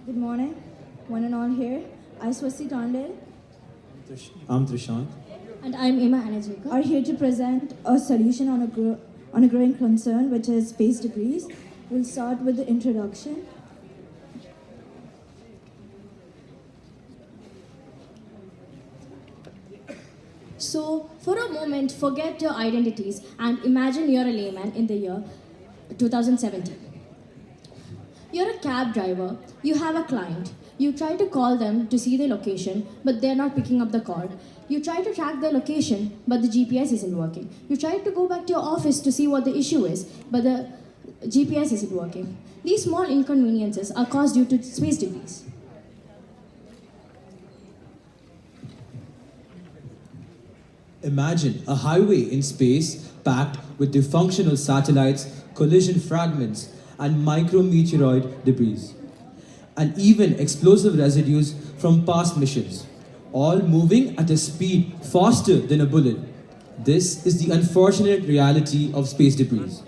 Good morning, one and all here. I, Swasti Tandel, I'm Trishant. And I'm Emma Anajika. are here to present a solution on a growing concern, which is space debris. We'll start with the introduction. So, for a moment, forget your identities and imagine you're a layman in the year 2017. You're a cab driver, you have a client. You try to call them to see their location, but they're not picking up the call. You try to track their location, but the GPS isn't working. You try to go back to your office to see what the issue is, but the GPS isn't working. These small inconveniences are caused due to space debris. Imagine a highway in space packed with dysfunctional satellites, collision fragments, and micrometeoroid debris, and even explosive residues from past missions, all moving at a speed faster than a bullet. This is the unfortunate reality of space debris.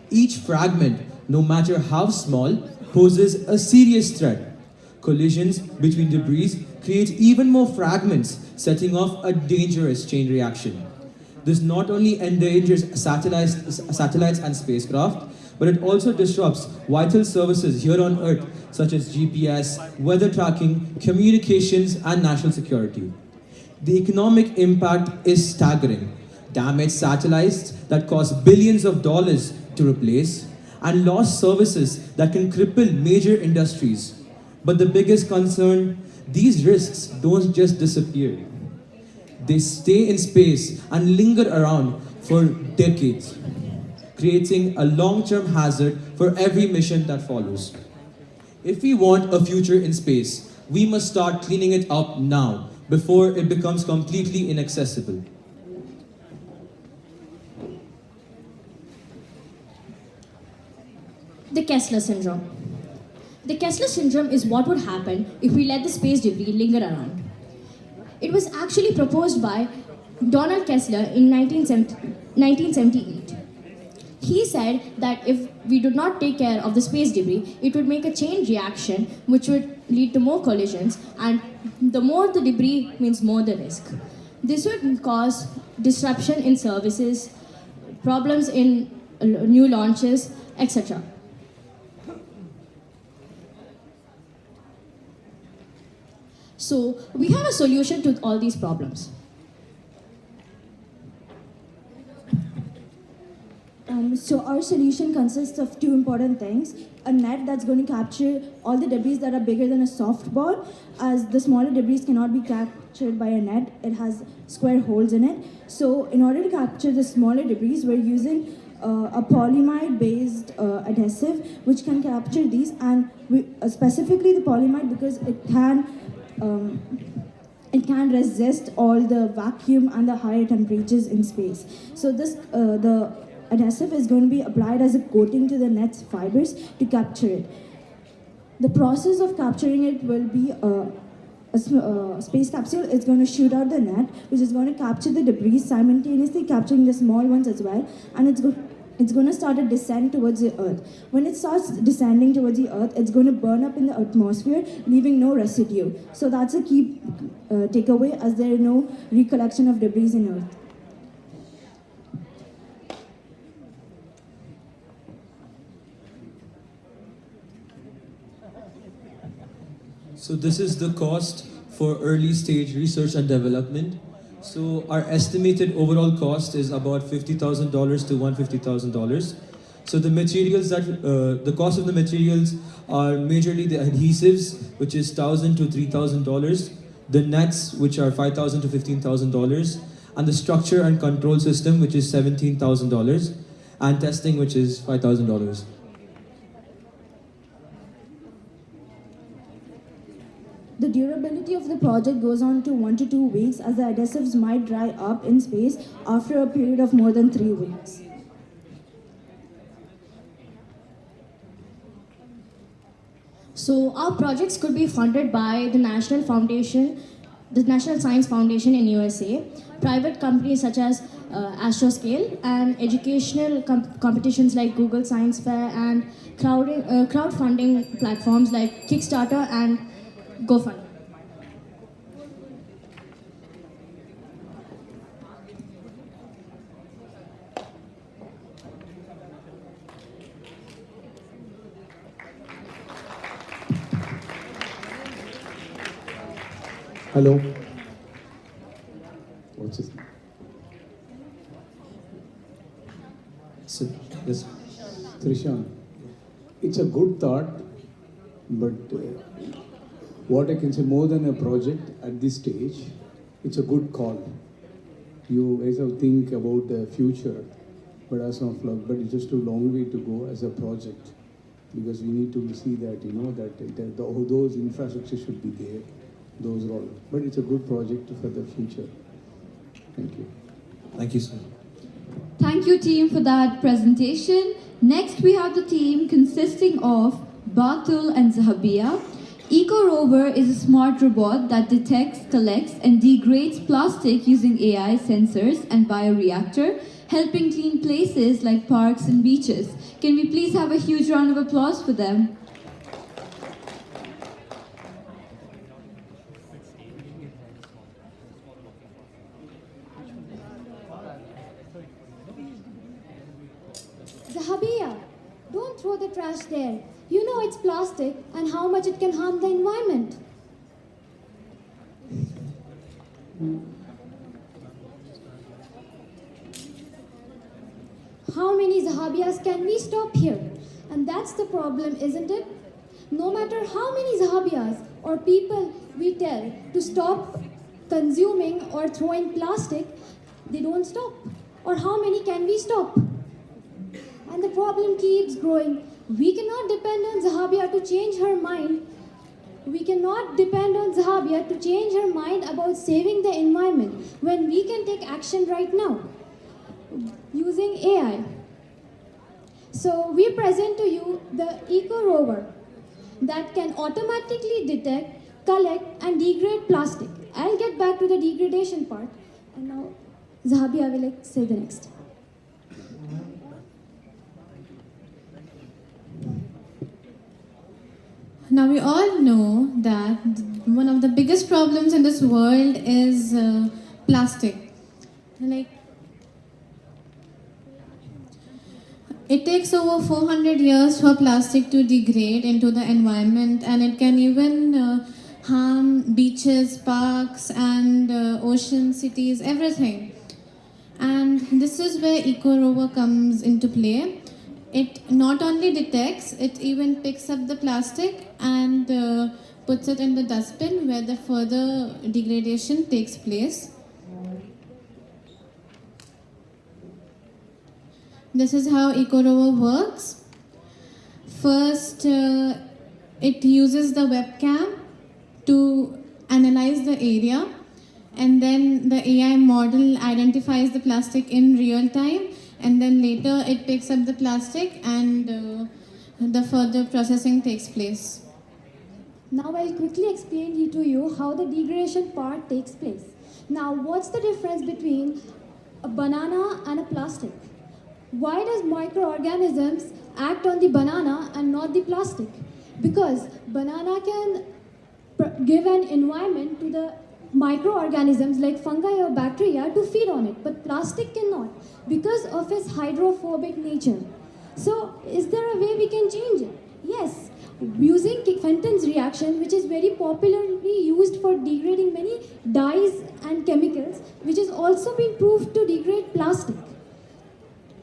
Each fragment, no matter how small, poses a serious threat. Collisions between debris create even more fragments, setting off a dangerous chain reaction. This not only endangers satellites and spacecraft, but it also disrupts vital services here on Earth, such as GPS, weather tracking, communications, and national security. The economic impact is staggering. Damaged satellites that cost billions of dollars to replace, and lost services that can cripple major industries. But the biggest concern, these risks don't just disappear. They stay in space and linger around for decades, creating a long-term hazard for every mission that follows. If we want a future in space, we must start cleaning it up now, before it becomes completely inaccessible. The Kessler syndrome. The Kessler syndrome is what would happen if we let the space debris linger around. It was actually proposed by Donald Kessler in 1978. He said that if we did not take care of the space debris, it would make a chain reaction which would lead to more collisions, and the more the debris means more the risk. This would cause disruption in services, problems in new launches, etc. So, we have a solution to all these problems. So our solution consists of two important things. A net that's going to capture all the debris that are bigger than a softball, as the smaller debris cannot be captured by a net. It has square holes in it. So in order to capture the smaller debris, we're using a polyimide-based adhesive which can capture these, and specifically the polyimide because it can resist all the vacuum and the higher temperatures in space. So the adhesive is going to be applied as a coating to the net's fibers to capture it. The process of capturing it will be a space capsule is going to shoot out the net, which is going to capture the debris, simultaneously capturing the small ones as well, and it's going to start a descent towards the Earth. When it starts descending towards the Earth, it's going to burn up in the atmosphere, leaving no residue. So that's a key takeaway, as there is no recollection of debris in Earth. So this is the cost for early stage research and development. So our estimated overall cost is about $50,000 to $150,000. So the materials the cost of the materials are majorly the adhesives, which is $1,000 to $3,000, the nets, which are $5,000 to $15,000, and the structure and control system, which is $17,000, and testing, which is $5,000. The durability of the project goes on to 1 to 2 weeks, as the adhesives might dry up in space after a period of more than 3 weeks. So, our projects could be funded by the National Foundation the National Science Foundation in USA, private companies such as Astroscale, and educational competitions like Google Science Fair, and crowdfunding platforms like Kickstarter and GoFundMe. Hello. What's his name? So, yes. Trishan. It's a good thought, but what I can say, more than a project at this stage, it's a good call. You guys have to think about the future, but as of now, but it's just a long way to go as a project, because we need to see that, those infrastructure should be there, those are all. But it's a good project for the future. Thank you. Thank you, sir. Thank you, team, for that presentation. Next, we have the team consisting of Batul and Zahabia. Eco Rover is a smart robot that detects, collects, and degrades plastic using AI sensors and bioreactor, helping clean places like parks and beaches. Can we please have a huge round of applause for them? Zahabia, don't throw the trash there. You know it's plastic and how much it can harm the environment. How many Zahabias can we stop here? And that's the problem, isn't it? No matter how many Zahabias or people we tell to stop consuming or throwing plastic, they don't stop. Or how many can we stop? And the problem keeps growing. We cannot depend on Zahabia to change her mind. We cannot depend on Zahabia to change her mind about saving the environment when we can take action right now using AI. So we present to you the Eco Rover that can automatically detect, collect, and degrade plastic. I'll get back to the degradation part. And now Zahabia will say the next. Now, we all know that one of the biggest problems in this world is plastic. Like, it takes over 400 years for plastic to degrade into the environment, and it can even harm beaches, parks, and ocean, cities, everything. And this is where Eco Rover comes into play. It not only detects, it even picks up the plastic and puts it in the dustbin where the further degradation takes place. This is how Eco Rover works. First, it uses the webcam to analyze the area, and then the AI model identifies the plastic in real time, and then later it picks up the plastic and the further processing takes place. Now I'll quickly explain to you how the degradation part takes place. Now, what's the difference between a banana and a plastic? Why does microorganisms act on the banana and not the plastic? Because banana can give an environment to the microorganisms like fungi or bacteria to feed on it, but plastic cannot because of its hydrophobic nature. So, is there a way we can change it? Yes, using Fenton's reaction, which is very popularly used for degrading many dyes and chemicals, which has also been proved to degrade plastic.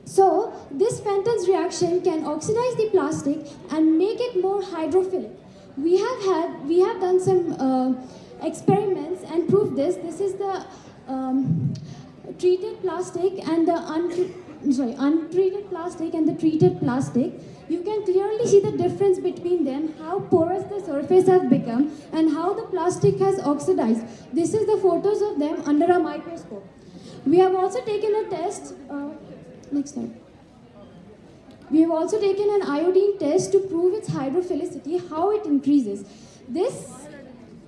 So, this Fenton's reaction can oxidize the plastic and make it more hydrophilic. We have done some experiments and proved this. This is the treated plastic and the untreated plastic and the treated plastic. You can clearly see the difference between them, how porous the surface has become and how the plastic has oxidized. This is the photos of them under a microscope. We have also taken a test. Next slide. We have also taken an iodine test to prove its hydrophilicity, how it increases. This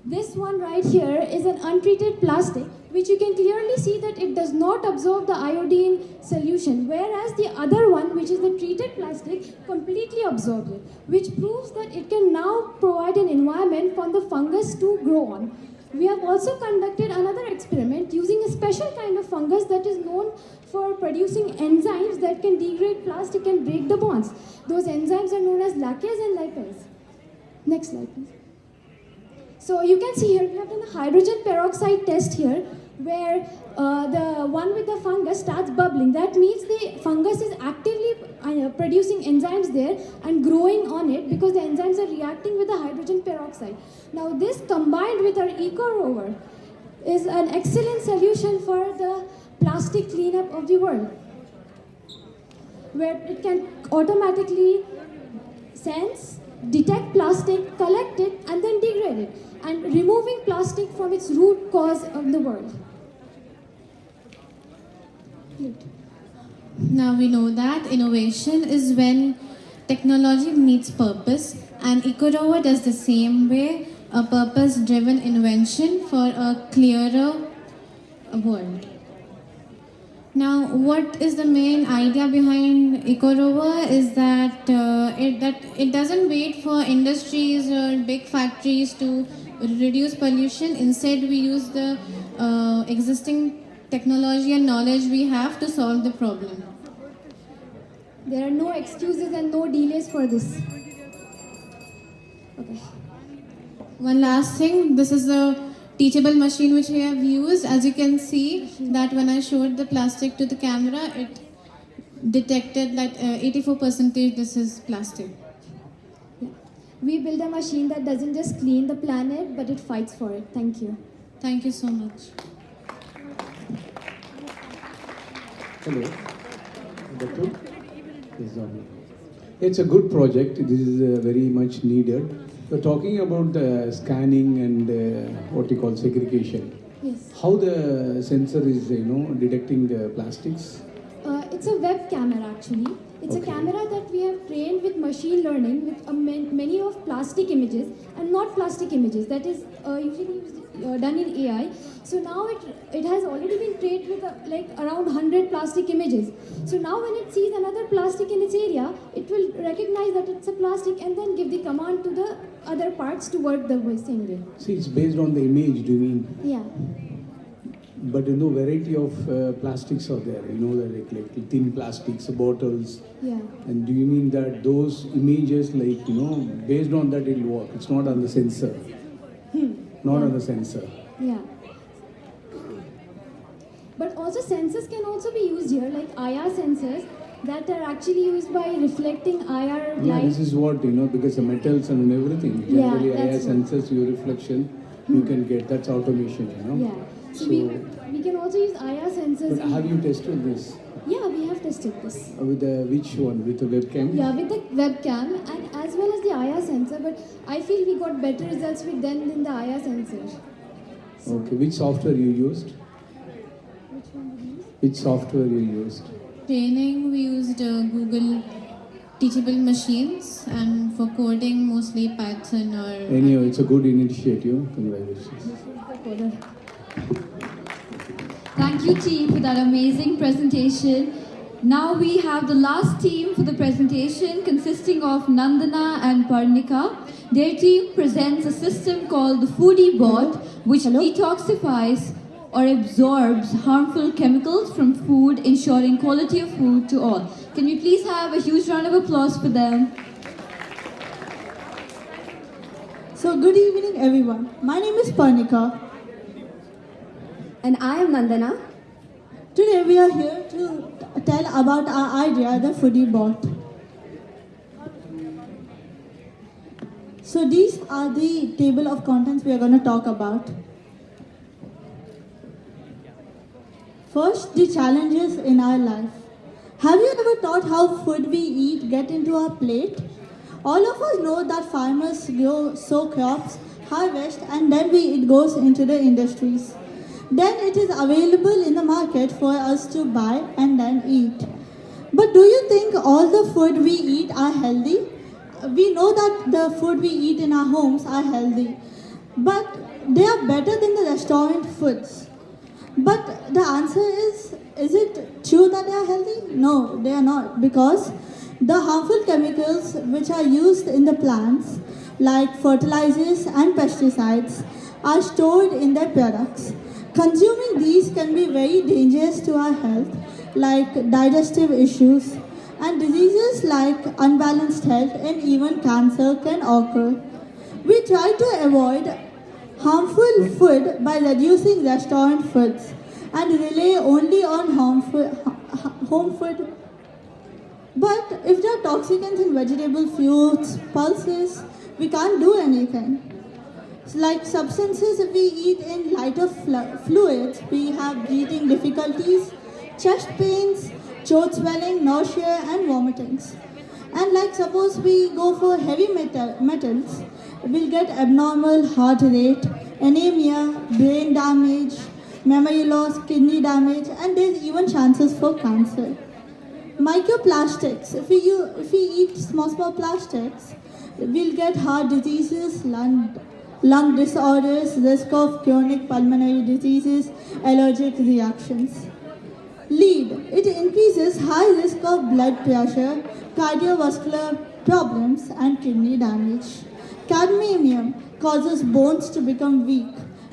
This one right here is an untreated plastic, which you can clearly see that it does not absorb the iodine solution, whereas the other one, which is the treated plastic, completely absorbs it, which proves that it can now provide an environment for the fungus to grow on. We have also conducted another experiment using a special kind of fungus that is known for producing enzymes that can degrade plastic and break the bonds. Those enzymes are known as lacase and lipase. Next slide, please. So you can see here, we have done a hydrogen peroxide test here, where the one with the fungus starts bubbling. That means the fungus is actively producing enzymes there and growing on it because the enzymes are reacting with the hydrogen peroxide. Now this combined with our eco rover is an excellent solution for the plastic cleanup of the world, where it can automatically sense, detect plastic, collect it, and then degrade it, and removing plastic from its root cause of the world. Now we know that innovation is when technology meets purpose, and EcoRover does the same way, a purpose-driven invention for a clearer world. Now, what is the main idea behind EcoRover is that it doesn't wait for industries or big factories to reduce pollution. Instead, we use the existing technology and knowledge we have to solve the problem. There are no excuses and no delays for this. Okay. One last thing, this is a teachable machine which we have used. As you can see that when I showed the plastic to the camera, it detected that 84% this is plastic. Yeah. We build a machine that doesn't just clean the planet, but it fights for it. Thank you. Thank you so much. Hello. Doctor? Yes, Zami. It's a good project. This is very much needed. You're talking about scanning and what you call segregation. Yes. How the sensor is, detecting the plastics? It's a web camera actually. It's a camera that we have trained with machine learning with many of plastic images and not plastic images. That is usually done in AI. So now it has already been trained with like around 100 plastic images. So now when it sees another plastic in its area, it will recognize that it's a plastic and then give the command to the other parts to work the same way. See, it's based on the image, do you mean? Yeah. But variety of plastics are there, like thin plastics, bottles. Yeah. And do you mean that those images, based on that it'll work? It's not on the sensor. Not on the sensor. Yeah. But also sensors can also be used here, like IR sensors that are actually used by reflecting IR light. Yeah, this is what, because the metals and everything. Generally, IR sensors, your reflection, you can get. That's automation, Yeah. So we can also use IR sensors. But have you tested this? Yeah, we have tested this. With which one? With the webcam? Yeah, with the webcam and as well as the IR sensor, but I feel we got better results with them than the IR sensor. So Okay, which software you used? which one did you use? Which software you used? Training, we used Google teachable machines, and for coding mostly Python or... Anyhow, it's a good initiative. Congratulations. This is the coder. Thank you, team, for that amazing presentation. Now we have the last team for the presentation, consisting of Nandana and Parnika. Their team presents a system called the Foodie Bot, which detoxifies or absorbs harmful chemicals from food, ensuring quality of food to all. Can we please have a huge round of applause for them? So good evening everyone. My name is Parnika. And I am Nandana. Today we are here to tell about our idea, the Foodie Bot. So these are the table of contents we are going to talk about. First, the challenges in our life. Have you ever thought how food we eat get into our plate? All of us know that farmers sow crops, harvest, and then it goes into the industries. Then it is available in the market for us to buy and then eat. But do you think all the food we eat are healthy? We know that the food we eat in our homes are healthy. But they are better than the restaurant foods. But the answer is it true that they are healthy? No, they are not, because the harmful chemicals which are used in the plants, like fertilizers and pesticides, are stored in their products. Consuming these can be very dangerous to our health, like digestive issues, and diseases like unbalanced health and even cancer can occur. We try to avoid harmful food by reducing restaurant foods and rely only on home food. But if there are toxicants in vegetable fruits, pulses, we can't do anything. Like substances we eat in lighter fluids, we have breathing difficulties, chest pains, throat swelling, nausea, and vomitings. And like suppose we go for heavy metals, we'll get abnormal heart rate, anemia, brain damage, memory loss, kidney damage, and there's even chances for cancer. Microplastics, if we eat small plastics, we'll get heart diseases, lung disorders, risk of chronic pulmonary diseases, allergic reactions. Lead, it increases high risk of blood pressure, cardiovascular problems, and kidney damage. Cadmium causes bones to become weak.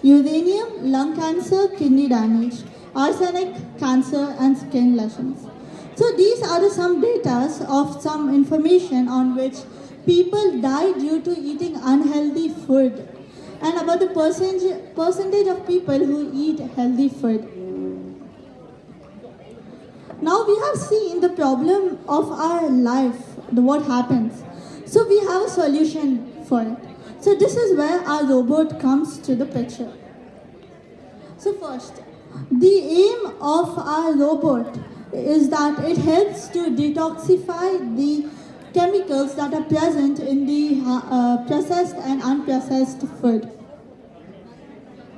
Uranium, lung cancer, kidney damage. Arsenic, cancer, and skin lesions. So these are some data of some information on which people die due to eating unhealthy food, and about the percentage of people who eat healthy food. Now we have seen the problem of our life, what happens. So we have a solution for it. So this is where our robot comes to the picture. So first, the aim of our robot is that it helps to detoxify the chemicals that are present in the processed and unprocessed food.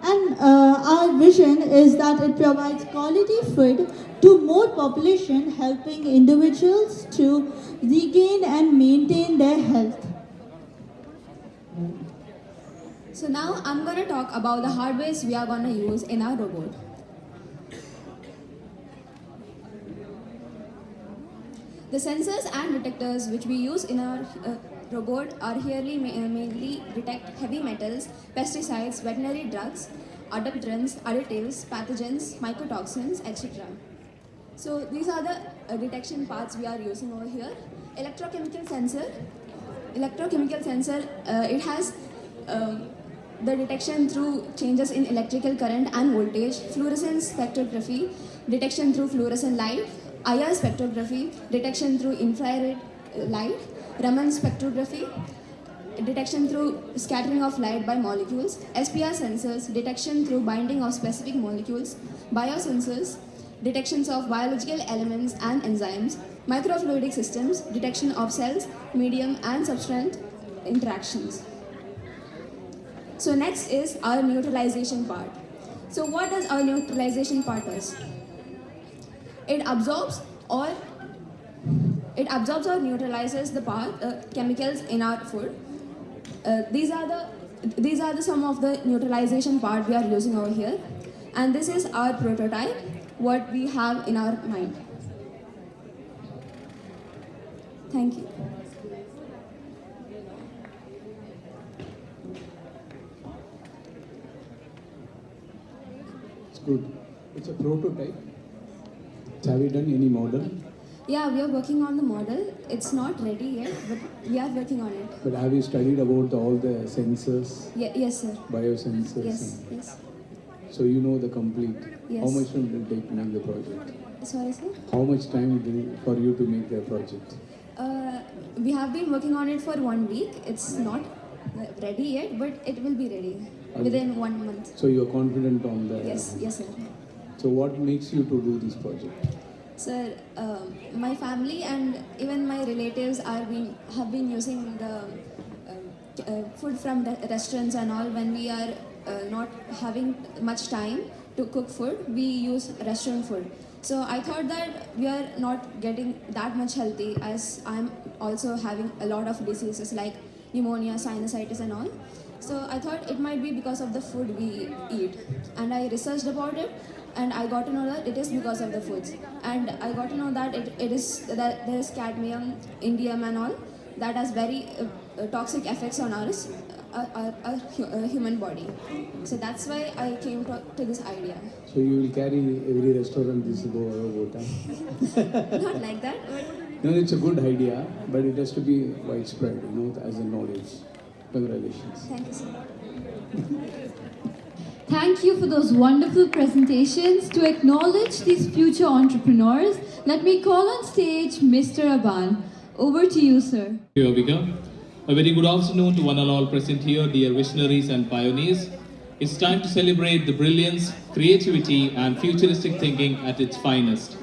And our vision is that it provides quality food to more population, helping individuals to regain and maintain their health. So now I'm going to talk about the hardware we are going to use in our robot. The sensors and detectors which we use in our robot are here mainly detect heavy metals, pesticides, veterinary drugs, adulterants, additives, pathogens, mycotoxins, etc. So these are the detection parts we are using over here. Electrochemical sensor, it has the detection through changes in electrical current and voltage, fluorescence spectrography, detection through fluorescent light, IR spectrography, detection through infrared light, Raman spectrography, detection through scattering of light by molecules, SPR sensors, detection through binding of specific molecules, biosensors, detections of biological elements and enzymes, microfluidic systems, detection of cells, medium and substrate interactions. So next is our neutralization part. So what does our neutralization part is? It absorbs or neutralizes the chemicals in our food. These are the some of the neutralization part we are using over here, and this is our prototype, what we have in our mind. Thank you. It's good. It's a prototype. Have you done any model? Yeah, we are working on the model. It's not ready yet, but we are working on it. But have you studied about all the sensors, Yes, sir. biosensors? Yes. So you know the complete. Yes. How much time will it take to make the project? Sorry, sir. How much time will it for you to make the project? We have been working on it for 1 week. It's not ready yet, but it will be ready within 1 month. So you are confident on that? Yes, sir. So what makes you to do this project? Sir, my family and even my relatives have been using the food from the restaurants and all. When we are not having much time to cook food, we use restaurant food. So I thought that we are not getting that much healthy, as I'm also having a lot of diseases like pneumonia, sinusitis and all. So I thought it might be because of the food we eat. And I researched about it and I got to know that it is because of the foods. And I got to know that it is that there is cadmium, indium and all that has very toxic effects on us, our human body. So that's why I came to this idea. So you will carry every restaurant this time? Not like that, but No, it's a good idea, but it has to be widespread, as a knowledge. Congratulations. thank you so much. Thank you for those wonderful presentations. To acknowledge these future entrepreneurs, let me call on stage Mr. Aban. Over to you, sir. Here we go. A very good afternoon to one and all present here, dear visionaries and pioneers. It's time to celebrate the brilliance, creativity, and futuristic thinking at its finest.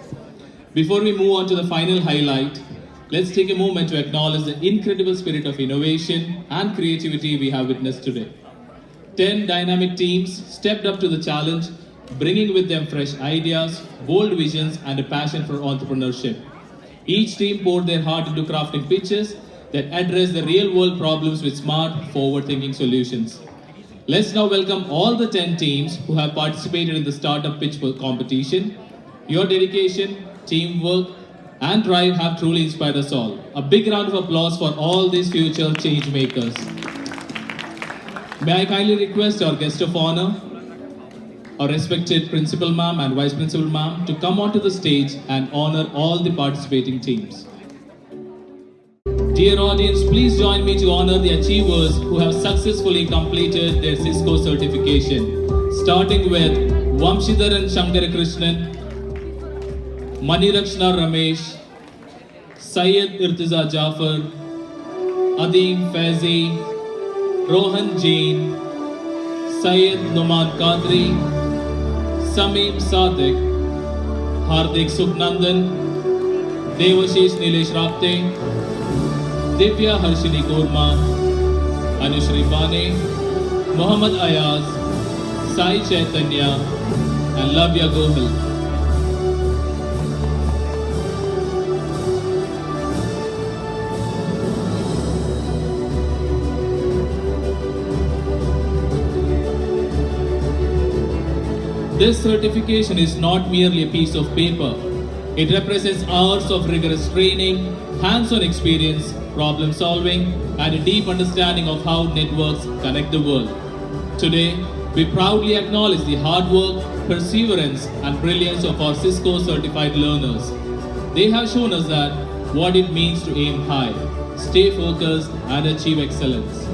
Before we move on to the final highlight, let's take a moment to acknowledge the incredible spirit of innovation and creativity we have witnessed today. 10 dynamic teams stepped up to the challenge, bringing with them fresh ideas, bold visions, and a passion for entrepreneurship. Each team poured their heart into crafting pitches that address the real-world problems with smart, forward-thinking solutions. Let's now welcome all the 10 teams who have participated in the startup pitch competition. Your dedication, teamwork, and drive have truly inspired us all. A big round of applause for all these future change makers. May I kindly request our guest of honor, our respected Principal Ma'am and Vice Principal Ma'am, to come onto the stage and honor all the participating teams. Dear audience, please join me to honor the achievers who have successfully completed their Cisco certification. Starting with Vamshidharan Shankarakrishnan, Manirakshna Ramesh, Syed Irtiza Jafar, Adeem Faizi, Rohan Jain, Syed Numan Qadri, Sameem Sadiq, Hardik Sukhnandan, Devashish Nilesh Rapte, Divya Harshini Kurma, Anushri Bane, Muhammad Ayaz, Sai Chaitanya, and Lavya Gohal. This certification is not merely a piece of paper. It represents hours of rigorous training, hands-on experience, problem solving, and a deep understanding of how networks connect the world. Today, we proudly acknowledge the hard work, perseverance, and brilliance of our Cisco certified learners. They have shown us that what it means to aim high, stay focused, and achieve excellence.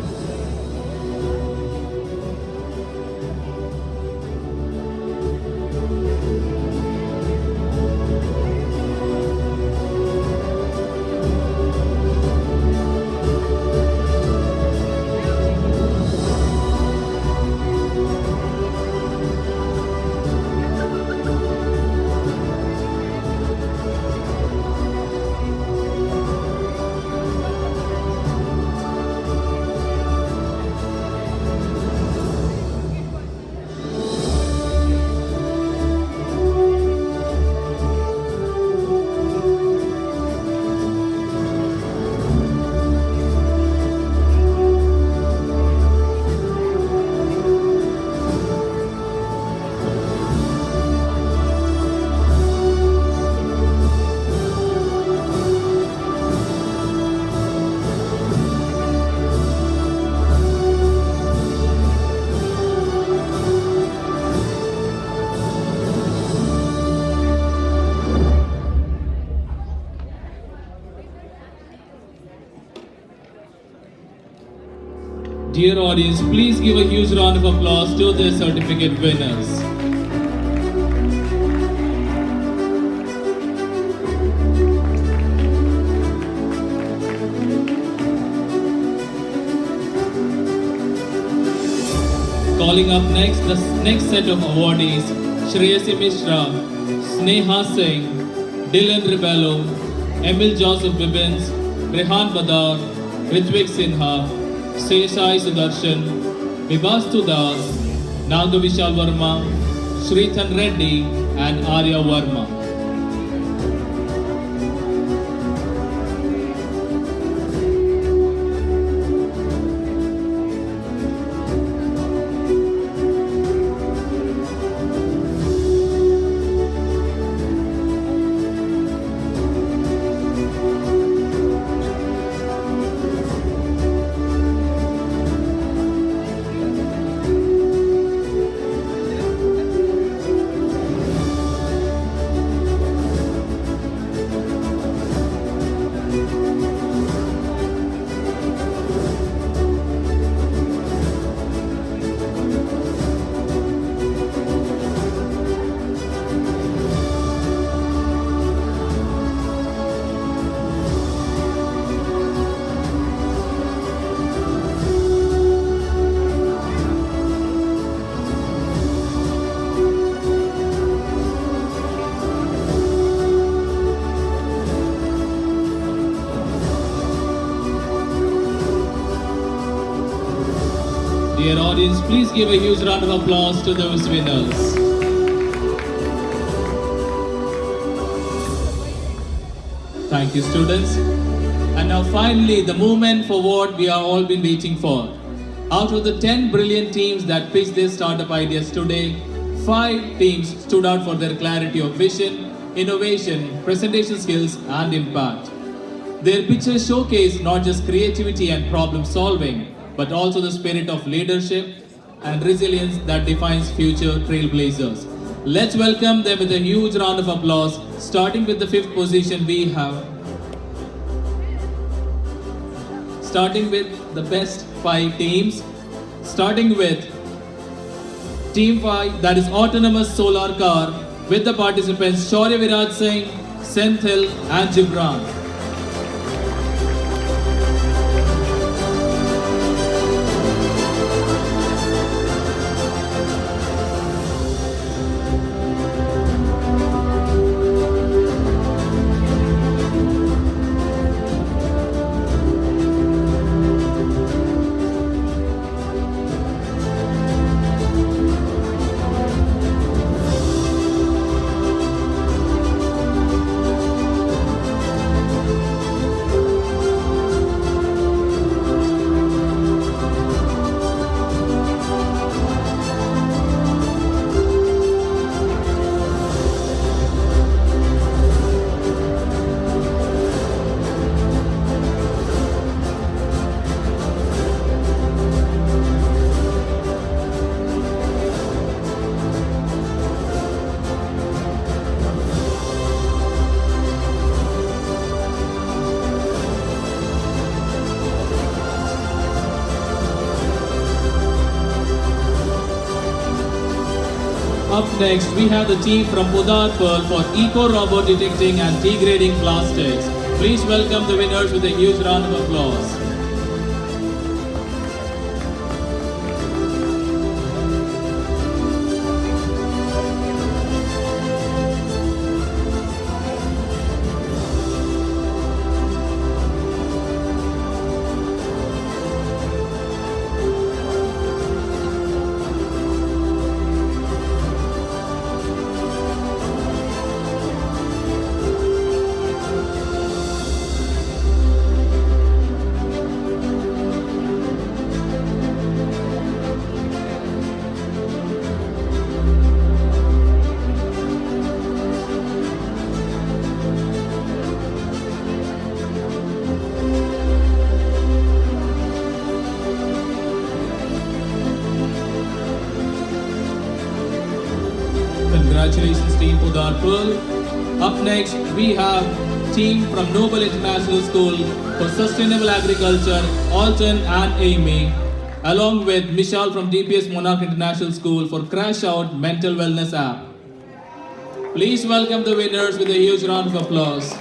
Dear audience, please give a huge round of applause to the certificate winners. Calling up next, the next set of awardees, Shreyasi Mishra, Sneha Singh, Dylan Rebello, Emil Joseph Bibbins, Rehan Badar, Ritvik Sinha, Sesai Sudarshan, Vibastu Das, Nagavishal Verma, Srithan Reddy, and Arya Verma. Dear audience, please give a huge round of applause to those winners. Thank you, students. And now finally, the moment for what we are all been waiting for. Out of the 10 brilliant teams that pitched their startup ideas today, 5 teams stood out for their clarity of vision, innovation, presentation skills, and impact. Their pitches showcase not just creativity and problem solving, but also the spirit of leadership and resilience that defines future trailblazers. Let's welcome them with a huge round of applause, starting with the 5th position we have. Starting with the best 5 teams, starting with Team 5, that is Autonomous Solar Car, with the participants Shaurya Viraj Singh, Senthil and Gibran. Up next, we have the team from Udar Pearl for eco-robot detecting and degrading plastics. Please welcome the winners with a huge round of applause. Congratulations team Udar Pearl. Up next we have team from Noble International School for Sustainable Agriculture, Alton and Amy, along with Michelle from DPS Monarch International School for Crash Out Mental Wellness app. Please welcome the winners with a huge round of applause.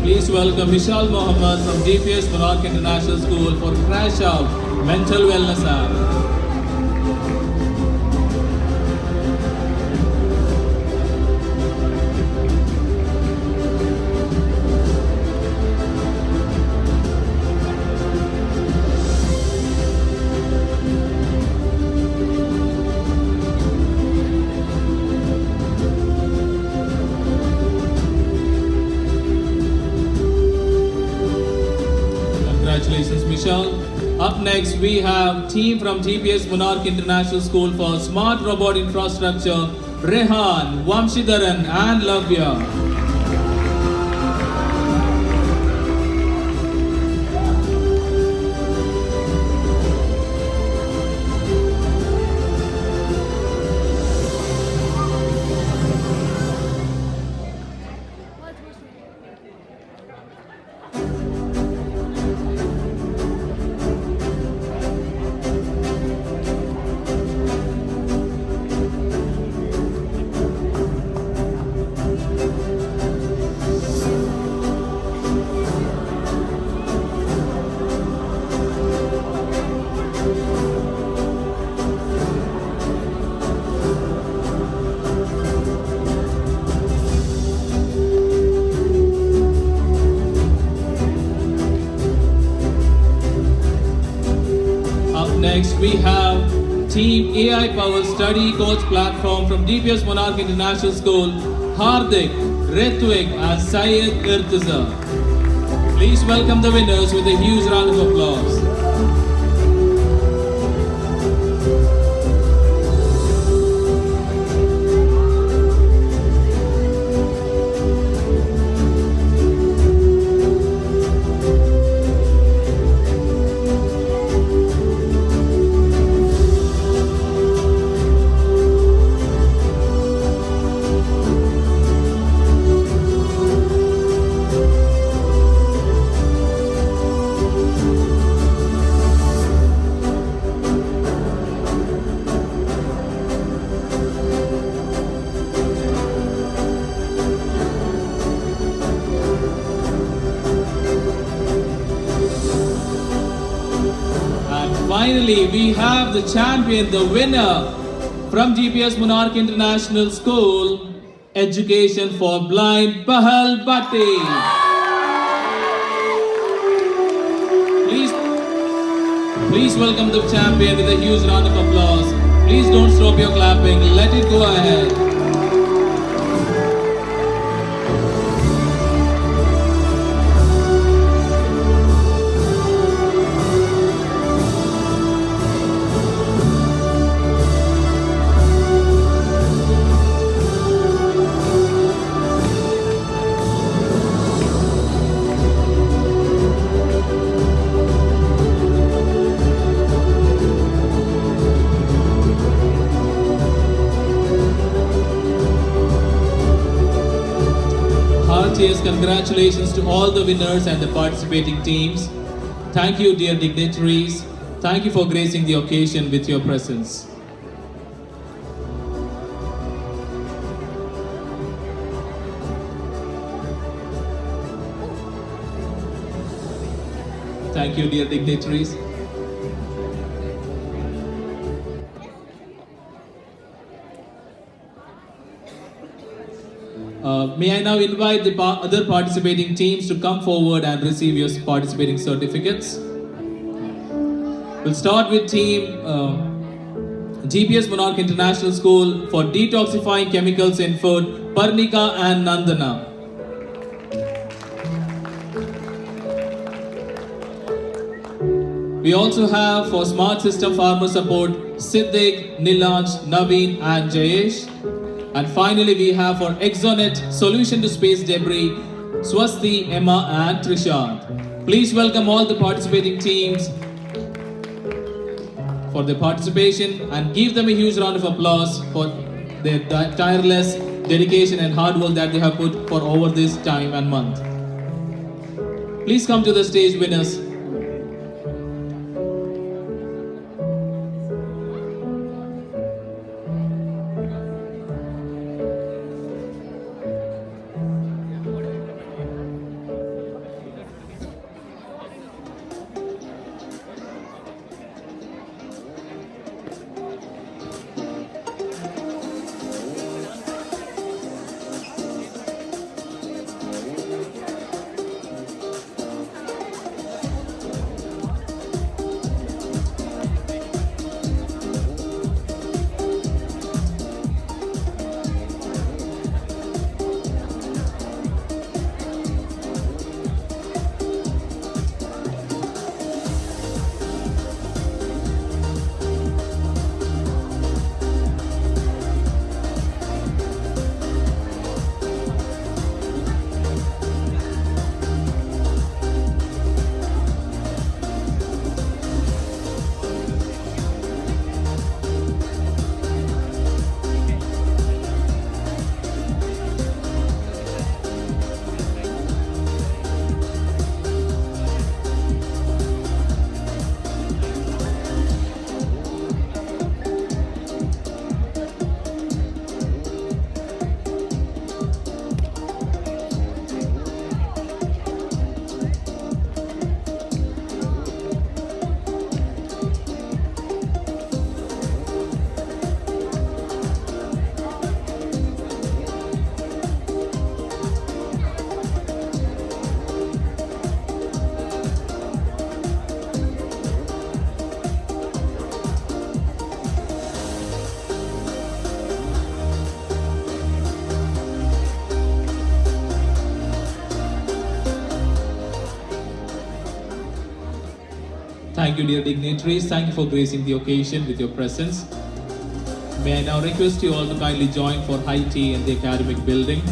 Please welcome Vishal Mohammed from DPS Monarch International School for Crash Out Mental Wellness app. Congratulations, Michelle. Up next, we have team from TPS Monarch International School for Smart Robot Infrastructure, Rehan, Vamshidharan and Lavya. have Team AI Power Study Coach Platform from DPS Monarch International School, Hardik, Ritvik and Syed Irtiza. Please welcome the winners with a huge round of applause. Finally, we have the champion, the winner from GPS Monarch International School, Education for Blind, Pahal Bhatti. Please welcome the champion with a huge round of applause. Please don't stop your clapping, let it go ahead. Heartiest congratulations to all the winners and the participating teams. Thank you, dear dignitaries. Thank you for gracing the occasion with your presence. Thank you, dear dignitaries. May I now invite the other participating teams to come forward and receive your participating certificates. We'll start with team GPS Monarch International School for detoxifying chemicals in food, Parnika and Nandana. We also have for Smart System Farmer Support, Siddiq, Nilanj, Naveen and Jayesh. And finally, we have for Exonet Solution to Space Debris, Swasti, Emma and Trishant. Please welcome all the participating teams for their participation and give them a huge round of applause for their tireless dedication and hard work that they have put for over this time and month. Please come to the stage, winners. Thank you, dear dignitaries. Thank you for gracing the occasion with your presence. May I now request you all to kindly join for high tea in the academic building.